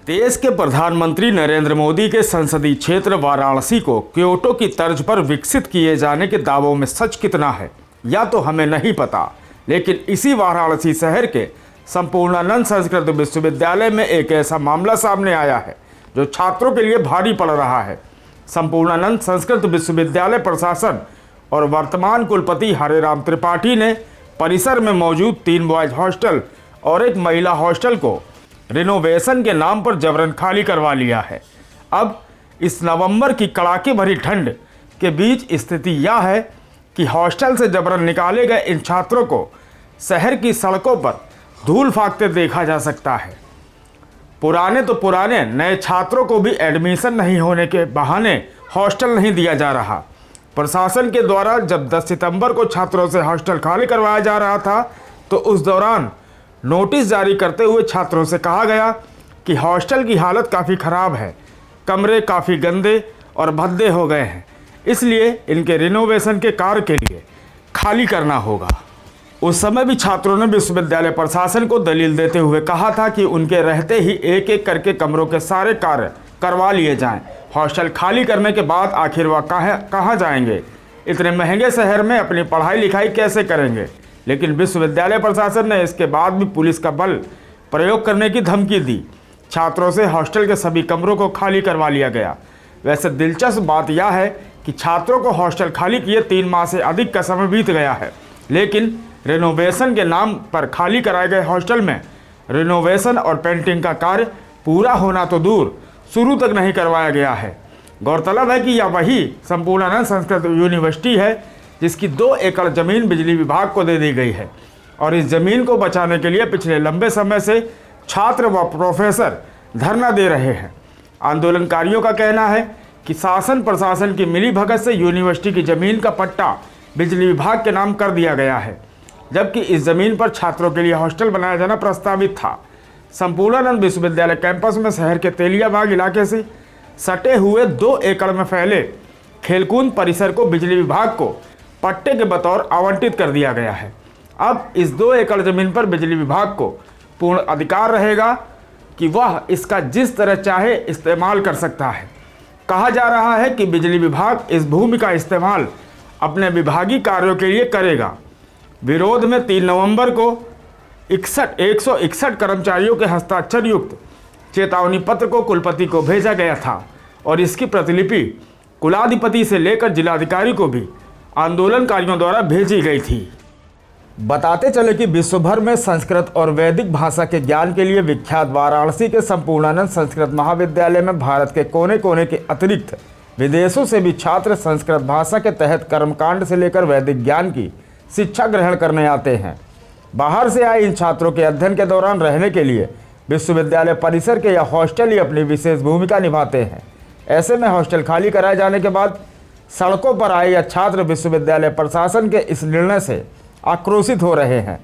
देश के प्रधानमंत्री नरेंद्र मोदी के संसदीय क्षेत्र वाराणसी को क्योटो की तर्ज पर विकसित किए जाने के दावों में सच कितना है या तो हमें नहीं पता, लेकिन इसी वाराणसी शहर के संपूर्णानंद संस्कृत विश्वविद्यालय में एक ऐसा मामला सामने आया है जो छात्रों के लिए भारी पड़ रहा है। संपूर्णानंद संस्कृत विश्वविद्यालय प्रशासन और वर्तमान कुलपति हरेराम त्रिपाठी ने परिसर में मौजूद 3 बॉयज हॉस्टल और एक महिला हॉस्टल को रिनोवेशन के नाम पर जबरन खाली करवा लिया है। अब इस नवंबर की कड़ाके भरी ठंड के बीच स्थिति यह है कि हॉस्टल से जबरन निकाले गए इन छात्रों को शहर की सड़कों पर धूल फाकते देखा जा सकता है। पुराने तो पुराने, नए छात्रों को भी एडमिशन नहीं होने के बहाने हॉस्टल नहीं दिया जा रहा। प्रशासन के द्वारा जब 10 सितंबर को छात्रों से हॉस्टल खाली करवाया जा रहा था तो उस दौरान नोटिस जारी करते हुए छात्रों से कहा गया कि हॉस्टल की हालत काफ़ी ख़राब है, कमरे काफ़ी गंदे और भद्दे हो गए हैं, इसलिए इनके रिनोवेशन के कार्य के लिए खाली करना होगा। उस समय भी छात्रों ने विश्वविद्यालय प्रशासन को दलील देते हुए कहा था कि उनके रहते ही एक एक करके कमरों के सारे कार्य करवा लिए जाएं। हॉस्टल खाली करने के बाद आखिर वह कहाँ जाएंगे? इतने महंगे शहर में अपनी पढ़ाई लिखाई कैसे करेंगे? लेकिन विश्वविद्यालय प्रशासन ने इसके बाद भी पुलिस का बल प्रयोग करने की धमकी दी। छात्रों से हॉस्टल के सभी कमरों को खाली करवा लिया गया। वैसे दिलचस्प बात यह है कि छात्रों को हॉस्टल खाली किए 3 माह से अधिक का समय बीत गया है, लेकिन रिनोवेशन के नाम पर खाली कराए गए हॉस्टल में रिनोवेशन और पेंटिंग का कार्य पूरा होना तो दूर, शुरू तक नहीं करवाया गया है। गौरतलब है कि यह वही संपूर्णानंद संस्कृत यूनिवर्सिटी है जिसकी 2 एकड़ ज़मीन बिजली विभाग को दे दी गई है और इस ज़मीन को बचाने के लिए पिछले लंबे समय से छात्र व प्रोफेसर धरना दे रहे हैं। आंदोलनकारियों का कहना है कि शासन प्रशासन की मिलीभगत से यूनिवर्सिटी की ज़मीन का पट्टा बिजली विभाग के नाम कर दिया गया है, जबकि इस ज़मीन पर छात्रों के लिए हॉस्टल बनाया जाना प्रस्तावित था। संपूर्णानंद विश्वविद्यालय कैंपस में शहर के तेलियाबाग इलाके से सटे हुए 2 एकड़ में फैले खेलकूद परिसर को बिजली विभाग को पट्टे के बतौर आवंटित कर दिया गया है। अब इस 2 एकड़ ज़मीन पर बिजली विभाग को पूर्ण अधिकार रहेगा कि वह इसका जिस तरह चाहे इस्तेमाल कर सकता है। कहा जा रहा है कि बिजली विभाग इस भूमि का इस्तेमाल अपने विभागीय कार्यों के लिए करेगा। विरोध में 3 नवंबर को 161 कर्मचारियों के हस्ताक्षर युक्त चेतावनी पत्र को कुलपति को भेजा गया था और इसकी प्रतिलिपि कुलाधिपति से लेकर जिलाधिकारी को भी आंदोलनकारियों द्वारा भेजी गई थी। बताते चले कि विश्व भर में संस्कृत और वैदिक भाषा के ज्ञान के लिए विख्यात वाराणसी के संपूर्णानंद संस्कृत महाविद्यालय में भारत के कोने कोने के अतिरिक्त विदेशों से भी छात्र संस्कृत भाषा के तहत कर्मकांड से लेकर वैदिक ज्ञान की शिक्षा ग्रहण करने आते हैं। बाहर से आए इन छात्रों के अध्ययन के दौरान रहने के लिए विश्वविद्यालय परिसर के या हॉस्टल ही अपनी विशेष भूमिका निभाते हैं। ऐसे में हॉस्टल खाली कराए जाने के बाद सड़कों पर आए या छात्र विश्वविद्यालय प्रशासन के इस निर्णय से आक्रोशित हो रहे हैं।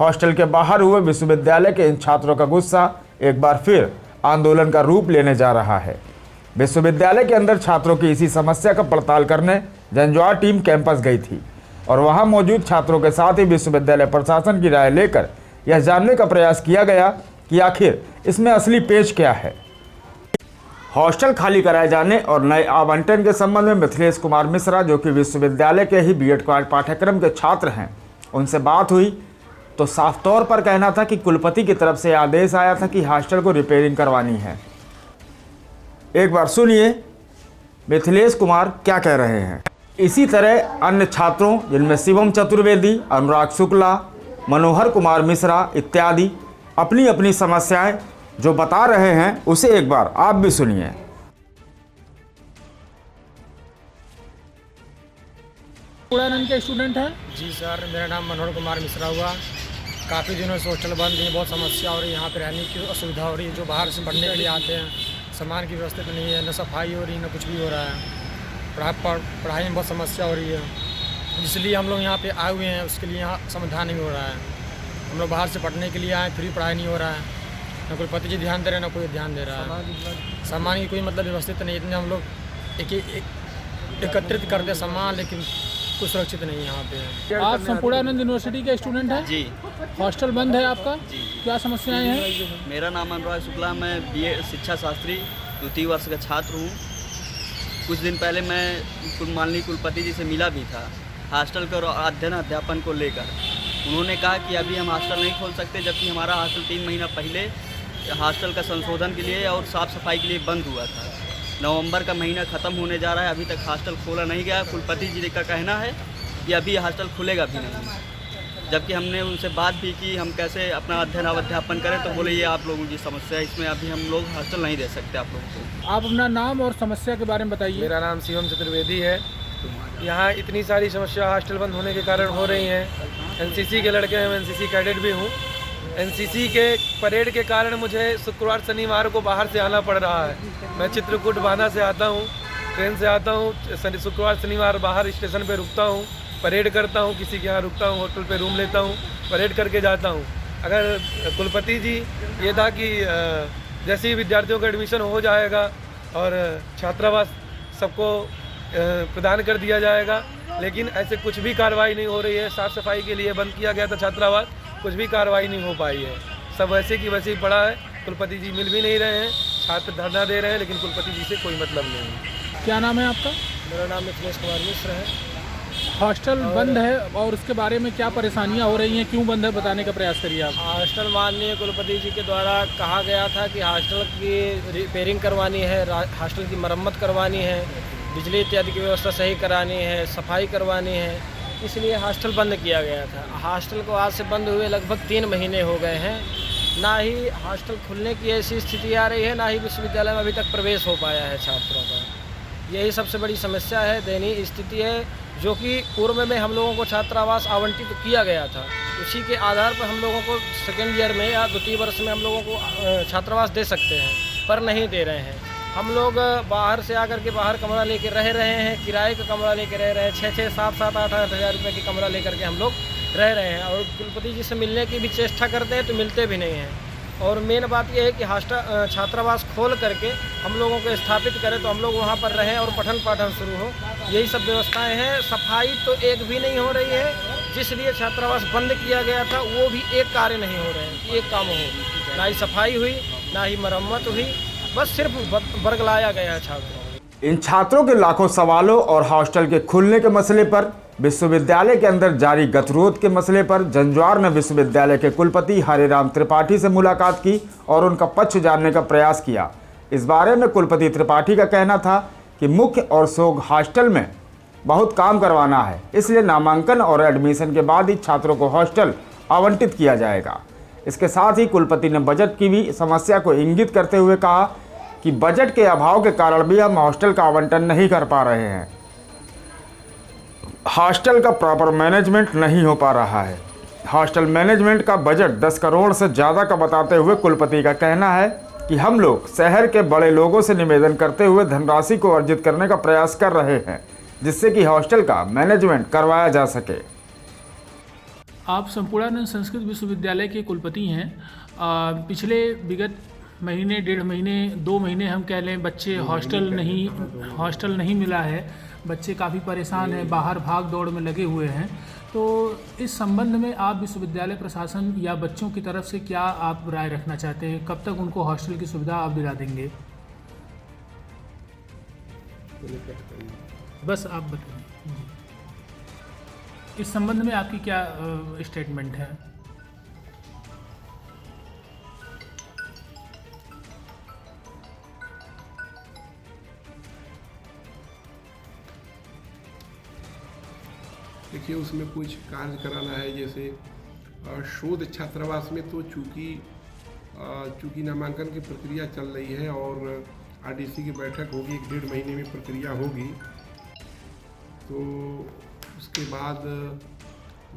हॉस्टल के बाहर हुए विश्वविद्यालय के इन छात्रों का गुस्सा एक बार फिर आंदोलन का रूप लेने जा रहा है। विश्वविद्यालय के अंदर छात्रों की इसी समस्या का पड़ताल करने जंजवार टीम कैंपस गई थी और वहां मौजूद छात्रों के साथ ही विश्वविद्यालय प्रशासन की राय लेकर यह जानने का प्रयास किया गया कि आखिर इसमें असली पेच क्या है। हॉस्टल खाली कराए जाने और नए आवंटन के संबंध में मिथिलेश कुमार मिश्रा, जो कि विश्वविद्यालय के ही बीएड पाठ्यक्रम के छात्र हैं, उनसे बात हुई तो साफ तौर पर कहना था कि कुलपति की तरफ से आदेश आया था कि हॉस्टल को रिपेयरिंग करवानी है। एक बार सुनिए मिथिलेश कुमार क्या कह रहे हैं। इसी तरह अन्य छात्रों जिनमें शिवम चतुर्वेदी, अनुराग शुक्ला, मनोहर कुमार मिश्रा इत्यादि अपनी अपनी समस्याएं जो बता रहे हैं उसे एक बार आप भी सुनिए। पूर्णानंद के स्टूडेंट हैं? जी सर, मेरा नाम मनोहर कुमार मिश्रा हुआ। काफ़ी दिनों से हॉस्टल बंद है, बहुत समस्या हो रही है, यहाँ पे रहने की असुविधा हो रही है। जो बाहर से पढ़ने के लिए आते हैं, सामान की व्यवस्था नहीं है, न सफाई हो रही है, न कुछ भी हो रहा है। पढ़ाई में बहुत समस्या हो रही है, इसलिए हम लोग यहाँ पे आए हुए हैं। उसके लिए यहाँ समाधान नहीं हो रहा है। हम लोग बाहर से पढ़ने के लिए आए, फिर भी पढ़ाई नहीं हो रहा है। न कोई पति जी ध्यान दे रहे हैं, न कोई ध्यान दे रहा है। सामान की कोई मतलब व्यवस्थित नहीं। इतने हम लोग एकत्रित करते सामान, लेकिन कुछ सुरक्षित नहीं यहाँ पे। आप संपूर्णानंद यूनिवर्सिटी के स्टूडेंट हैं? जी हॉस्टल बंद है आपका? जी क्या समस्याएं हैं? मेरा नाम अनुराग शुक्ला, मैं BA शिक्षा शास्त्री द्वितीय वर्ष का छात्र हूँ। कुछ दिन पहले मैं माननीय कुलपति जी से मिला भी था हॉस्टल का अध्ययन अध्यापन को लेकर। उन्होंने कहा कि अभी हम हॉस्टल नहीं खोल सकते, जबकि हमारा हॉस्टल 3 महीना पहले हॉस्टल का संशोधन के लिए और साफ़ सफाई के लिए बंद हुआ था। नवंबर का महीना ख़त्म होने जा रहा है, अभी तक हॉस्टल खोला नहीं गया। कुलपति जी का कहना है कि अभी हॉस्टल खुलेगा भी नहीं, जबकि हमने उनसे बात भी की हम कैसे अपना अध्ययन अध्यापन करें, तो बोले ये आप लोगों की समस्या है, इसमें अभी हम लोग हॉस्टल नहीं दे सकते आप लोगों को। आप अपना नाम और समस्या के बारे में बताइए। मेरा नाम शिवम चतुर्वेदी है। यहाँ इतनी सारी समस्या हॉस्टल बंद होने के कारण हो रही हैं। NCC के लड़के हैं, मैं NCC कैडेट भी हूँ। NCC के परेड के कारण मुझे शुक्रवार शनिवार को बाहर से आना पड़ रहा है। मैं चित्रकूट बांधा से आता हूँ, ट्रेन से आता हूँ, शुक्रवार शनिवार बाहर स्टेशन पे रुकता हूँ, परेड करता हूँ, किसी के यहाँ रुकता हूँ, होटल पे रूम लेता हूँ, परेड करके जाता हूँ। अगर कुलपति जी ये था कि जैसे ही विद्यार्थियों का एडमिशन हो जाएगा और छात्रावास सबको प्रदान कर दिया जाएगा, लेकिन ऐसे कुछ भी कार्रवाई नहीं हो रही है। साफ़ सफाई के लिए बंद किया गया था छात्रावास, कुछ भी कार्रवाई नहीं हो पाई है। सब वैसे की वैसे ही पड़ा है। कुलपति जी मिल भी नहीं रहे हैं, छात्र धरना दे रहे हैं, लेकिन कुलपति जी से कोई मतलब नहीं है। क्या नाम है आपका? मेरा नाम मिथिलेश कुमार मिश्र है। हॉस्टल बंद है और उसके बारे में क्या परेशानियां हो रही हैं, क्यों बंद है, बताने का प्रयास करिए आप। हॉस्टल माननीय कुलपति जी के द्वारा कहा गया था कि हॉस्टल की रिपेयरिंग करवानी है, हॉस्टल की मरम्मत करवानी है, बिजली इत्यादि की व्यवस्था सही करानी है, सफाई करवानी है, इसलिए हॉस्टल बंद किया गया था। हॉस्टल को आज से बंद हुए लगभग 3 महीने हो गए हैं। ना ही हॉस्टल खुलने की ऐसी स्थिति आ रही है, ना ही विश्वविद्यालय में अभी तक प्रवेश हो पाया है छात्रों का। यही सबसे बड़ी समस्या है, दयनीय स्थिति है, जो कि पूर्व में हम लोगों को छात्रावास आवंटित किया गया था। उसी के आधार पर हम लोगों को सेकेंड ईयर में या द्वितीय वर्ष में हम लोगों को छात्रावास दे सकते हैं, पर नहीं दे रहे हैं। हम लोग बाहर से आकर के बाहर कमरा लेकर रह रहे हैं, किराए का कमरा लेकर रह रहे हैं। 6-6, 7-7, 8-8 हज़ार रुपये की कमरा लेकर के हम लोग रह रहे हैं, और कुलपति जी से मिलने की भी चेष्टा करते हैं तो मिलते भी नहीं हैं। और मेन बात यह है कि हॉस्टल छात्रावास खोल करके हम लोगों को स्थापित करें तो हम लोग वहाँ पर रहें और पठन पाठन शुरू हो। यही सब व्यवस्थाएं हैं। सफाई तो एक भी नहीं हो रही है, जिसलिए छात्रावास बंद किया गया था वो भी एक कार्य नहीं हो रहे हैं, एक काम हो। ना ही सफाई हुई, ना ही मरम्मत हुई, बस सिर्फ बरगलाया गया है छात्रों। इन छात्रों के लाखों सवालों और हॉस्टल के खुलने के मसले पर, विश्वविद्यालय के अंदर जारी गतिरोध के मसले पर जंजवार में विश्वविद्यालय के कुलपति हरिराम त्रिपाठी से मुलाकात की और उनका पक्ष जानने का प्रयास किया। इस बारे में कुलपति त्रिपाठी का कहना था कि मुख्य और शोध हॉस्टल में बहुत काम करवाना है, इसलिए नामांकन और एडमिशन के बाद ही छात्रों को हॉस्टल आवंटित किया जाएगा। इसके साथ ही कुलपति ने बजट की भी समस्या को इंगित करते हुए कहा कि बजट के अभाव के कारण भी हम हॉस्टल का आवंटन नहीं कर पा रहे हैं। हॉस्टल का प्रॉपर मैनेजमेंट नहीं हो पा रहा है। हॉस्टल मैनेजमेंट का बजट 10 करोड़ से ज़्यादा का बताते हुए कुलपति का कहना है कि हम लोग शहर के बड़े लोगों से निवेदन करते हुए धनराशि को अर्जित करने का प्रयास कर रहे हैं, जिससे कि हॉस्टल का मैनेजमेंट करवाया जा सके। आप संपूर्णानंद संस्कृत विश्वविद्यालय के कुलपति हैं। पिछले विगत महीने, 1.5 महीने, 2 महीने हम कह लें, बच्चे हॉस्टल नहीं मिला है। बच्चे काफ़ी परेशान हैं, बाहर भाग दौड़ में लगे हुए हैं। तो इस संबंध में आप विश्वविद्यालय प्रशासन या बच्चों की तरफ से क्या आप राय रखना चाहते हैं? कब तक उनको हॉस्टल की सुविधा आप दिला देंगे? बस आप बताइए, इस संबंध में आपकी क्या स्टेटमेंट है? देखिए, उसमें कुछ कार्य कराना है, जैसे शोध छात्रावास में तो चूँकि नामांकन की प्रक्रिया चल रही है और RDC की बैठक होगी, 1-1.5 महीने में प्रक्रिया होगी। तो उसके बाद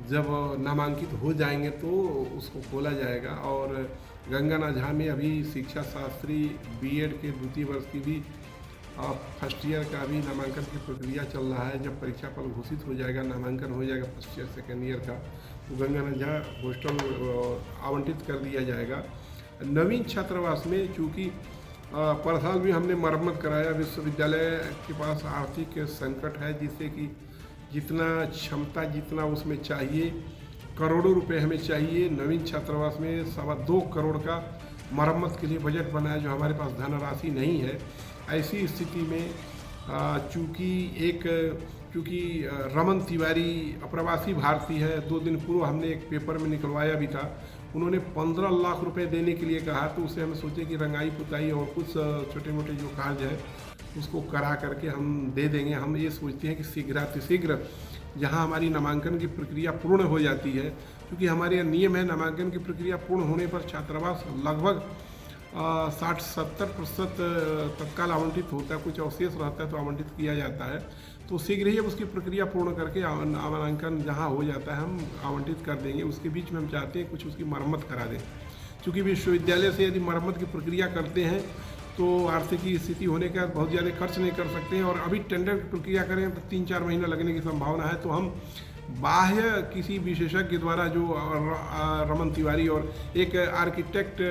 जब नामांकित हो जाएंगे तो उसको खोला जाएगा। और गंगानाथ झा में अभी शिक्षा शास्त्री B.Ed के द्वितीय वर्ष की भी फर्स्ट ईयर का भी नामांकन की प्रक्रिया चल रहा है। जब परीक्षा फल घोषित हो जाएगा, नामांकन हो जाएगा फर्स्ट ईयर सेकेंड ईयर का, तो गंगानाथ झा हॉस्टल आवंटित कर दिया जाएगा। नवीन छात्रावास में चूँकि पर साल भी हमने मरम्मत कराया, विश्वविद्यालय के पास आर्थिक संकट है, जिससे कि जितना क्षमता जितना उसमें चाहिए, करोड़ों रुपए हमें चाहिए। नवीन छात्रावास में 2.25 करोड़ का मरम्मत के लिए बजट बनाया, जो हमारे पास धनराशि नहीं है। ऐसी स्थिति में चूँकि रमन तिवारी अप्रवासी भारतीय है, 2 दिन पूर्व हमने एक पेपर में निकलवाया भी था। उन्होंने 15 लाख रुपए देने के लिए कहा, तो उससे हमें सोचे कि रंगाई पुताई और कुछ छोटे मोटे जो कार्य है उसको करा करके हम दे देंगे। हम ये सोचते हैं कि शीघ्र जहां हमारी नामांकन की प्रक्रिया पूर्ण हो जाती है, क्योंकि हमारे यहाँ नियम है नामांकन की प्रक्रिया पूर्ण होने पर छात्रावास लगभग 60-70% तत्काल आवंटित होता है, कुछ अवशेष रहता है तो आवंटित किया जाता है। तो शीघ्र ही अब उसकी प्रक्रिया पूर्ण करके नामांकन जहाँ हो जाता है हम आवंटित कर देंगे। उसके बीच में हम चाहते हैं कुछ उसकी मरम्मत करा दें, क्योंकि विश्वविद्यालय से यदि मरम्मत की प्रक्रिया करते हैं तो आर्थिक स्थिति होने का बहुत ज़्यादा खर्च नहीं कर सकते हैं, और अभी टेंडर की प्रक्रिया करें तो 3-4 महीना लगने की संभावना है। तो हम बाह्य किसी विशेषज्ञ द्वारा, जो रमन तिवारी और एक आर्किटेक्ट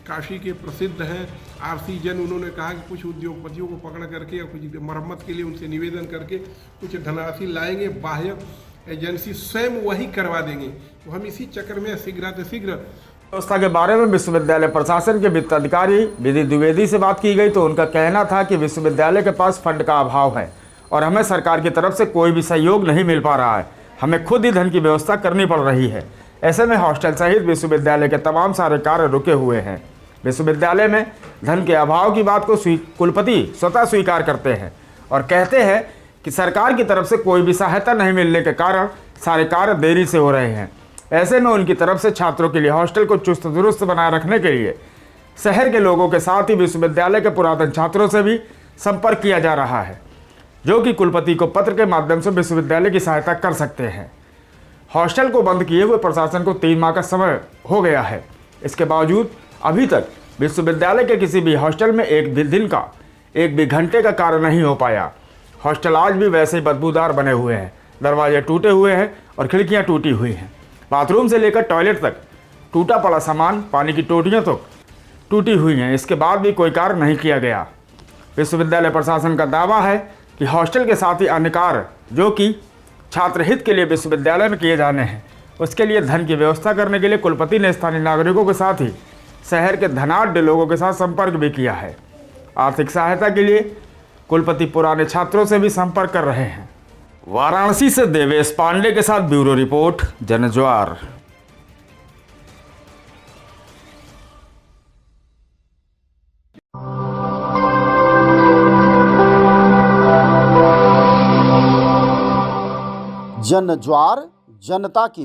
काशी के प्रसिद्ध हैं RC जैन, उन्होंने कहा कि कुछ उद्योगपतियों को पकड़ करके और कुछ मरम्मत के लिए उनसे निवेदन करके कुछ धनराशि लाएंगे, बाह्य एजेंसी स्वयं वही करवा देंगे। तो हम इसी चक्कर में शीघ्र व्यवस्था के बारे में विश्वविद्यालय प्रशासन के वित्त अधिकारी विधि द्विवेदी से बात की गई, तो उनका कहना था कि विश्वविद्यालय के पास फंड का अभाव है और हमें सरकार की तरफ से कोई भी सहयोग नहीं मिल पा रहा है। हमें खुद ही धन की व्यवस्था करनी पड़ रही है। ऐसे में हॉस्टल सहित विश्वविद्यालय के तमाम सारे कार्य रुके हुए हैं। विश्वविद्यालय में धन के अभाव की बात को कुलपति स्वतः स्वीकार करते हैं और कहते हैं कि सरकार की तरफ से कोई भी सहायता नहीं मिलने के कारण सारे कार्य देरी से हो रहे हैं। ऐसे में उनकी तरफ से छात्रों के लिए हॉस्टल को चुस्त दुरुस्त बनाए रखने के लिए शहर के लोगों के साथ ही विश्वविद्यालय के पुरातन छात्रों से भी संपर्क किया जा रहा है, जो कि कुलपति को पत्र के माध्यम से विश्वविद्यालय की सहायता कर सकते हैं। हॉस्टल को बंद किए हुए प्रशासन को 3 माह का समय हो गया है। इसके बावजूद अभी तक विश्वविद्यालय के किसी भी हॉस्टल में एक भी दिन का, एक भी घंटे का कार्य नहीं हो पाया। हॉस्टल आज भी वैसे ही बदबूदार बने हुए हैं, दरवाजे टूटे हुए हैं और खिड़कियां टूटी हुई हैं। बाथरूम से लेकर टॉयलेट तक टूटा पड़ा सामान, पानी की टोटियां तो टूटी हुई हैं। इसके बाद भी कोई कार्य नहीं किया गया। विश्वविद्यालय प्रशासन का दावा है कि हॉस्टल के साथ ही अन्य कार्य जो कि छात्र हित के लिए विश्वविद्यालय में किए जाने हैं, उसके लिए धन की व्यवस्था करने के लिए कुलपति ने स्थानीय नागरिकों के साथ ही शहर के धनाढ्य लोगों के साथ संपर्क भी किया है। आर्थिक सहायता के लिए कुलपति पुराने छात्रों से भी संपर्क कर रहे हैं। वाराणसी से देवेश पांडे के साथ ब्यूरो रिपोर्ट, जनज्वार। जनज्वार, जनता की